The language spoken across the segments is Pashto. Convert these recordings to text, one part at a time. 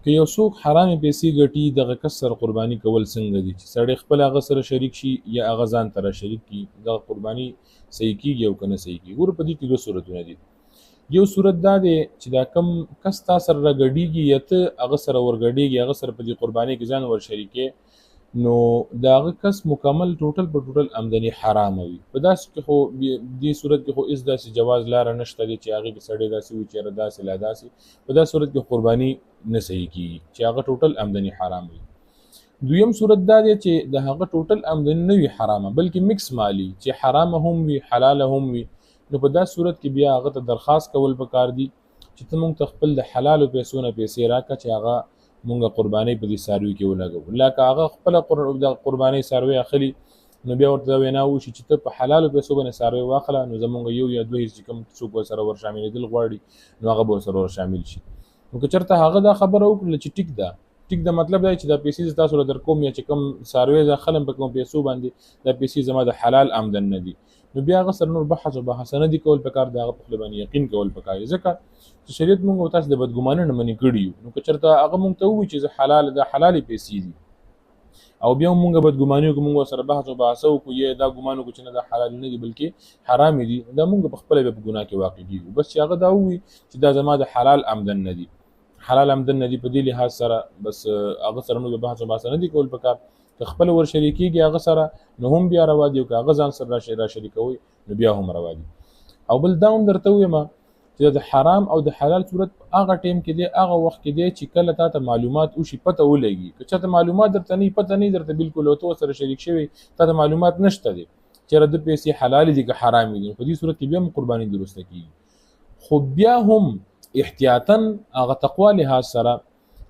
که یو څوک حرامې پیسې ګټي دغه کس سره قرباني کول څنګه دي چې سړی خپل هغه سره شریک شي یا هغه ځان ته شریک کړي دغه قرباني صحیح کېږي او که نه صحیح کېږي. ګوره په دې کې دوه صورتونه دي. یو صورت دا دی چې دا کم کس تا سره راګډېږي یا ته هغه سره ورګډېږي هغه سره په دې قربانۍ کې ځان ور شریکې نو د هغه کس مکمل ټوټل په ټوټل آمدني حرامه وي. په داسې کې خو دې صورت کې خو هېڅ داسې جواز لاره نشته دی چې هغې کې سړی داسې وي چې یاره داسې لا داسې په داسې صورت کې قرباني نه صحیح کېږي چې هغه ټوټل آمدني حرام وي. دویم صورت دا دی چې د هغه ټوټل آمدني نه وي حرامه بلکې مکس مالي چې حرامه هم وي حلاله هم وي. نو په داسې صورت کې بیا هغه ته درخواست کول پکار دي چې ته مونږ ته خپل د حلالو پیسو نه پیسې راکړه چې هغه مونږ قربانۍ په دې څاروي کې ولګوو. لکه هغه خپله د قربانۍ څاروی اخلي نو بیا ورته دا وینا وشي چې ته په حلالو پیسو باندې څاروی واخله نو زمونږ یو یا دوه چې کوم څوک ورسره ور شاملېدل غواړي نو هغه به ورسره ور شامل شي. نو که چېرته هغه دا خبره وکړله چې ټیک ده ټیک د مطلب دا چې دا پیسې زه تاسو له درکوم یا چې کوم څاروی زه اخلم په کوم پیسو باندې دا پیسې زما د حلال آمدن نه دي نو بیا هغه سره نور بحث او بحث نه دي کول پکار د هغه په خپل باندې یقین کول پکار ځکه چې شریعت مونږ او تاسو د بدګمانۍ نه منې کړي یو. نو که چېرته هغه مونږ ته ووایي چې زه حلال د حلالې پیسې دي او بیا مونږ بدګماني وکړو مونږ سره بحث او بحث وکړو یا دا ګمان وکړو چې نه دا حلال نه دي بلکې حرام دي دا مونږ په خپله بیا په ګناه کې واقع کېږو. بس چې هغه دا ووایي چې دا زما د حلال آمدن نه دي حلال آمدن نه دي په دې لحاظ سره بس هغه سره نور بحث او بحث نه دي کول پکار. که خپل ور شریکېږي هغه سره نو هم بیا روا دي او که هغه ځان سره را شریکوي نو بیا هم روا دي. او بل دا هم درته ویم چې د حرام او د حلال صورت هغه ټیم کې دی هغه وخت کې دی چې کله تا ته معلومات وشي پته ولګي. که چاته معلومات درته نه پته نه درته بالکل او ته سره شریک شوی تا ته معلومات نشته دی چې د پیسې حلال دي که حرام دي په دې صورت کې بیا هم قرباني درسته کېږي. خو بیا هم احتیاطاً هغه تقوا لحاظ سره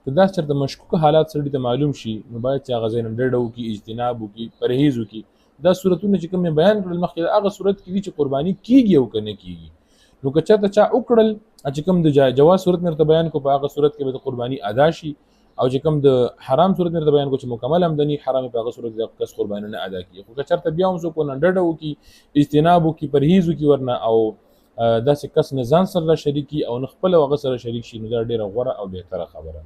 که دا چېرته مشکوک حالات سړي ته معلوم شي نو باید چې هغه ځای نه ډډه وکړي اجتناب وکړي پرهیز وکړي. دا صورتونه چې کوم مې بیان کړل مخکې هغه صورت کې دي چې قرباني کېږي او که نه کېږي. نو که چېرته چا وکړل چې کوم د جواز صورت مې درته بیان کړو په هغه صورت کې به د قرباني ادا شي او چې کوم د حرام صورت مې درته بیان کړو چې مکمل آمدني حرام په هغه صورت کې د کس قرباني نه ادا کېږي. خو که چېرته بیا هم څوک ورنه ډډه وکړي اجتناب وکړي پرهیز وکړي ورنه او داسې کس نه ځان سره شریک کي او نه خپله هغه سره شریک شي نو دا ډېره غوره او بهتره خبره ده.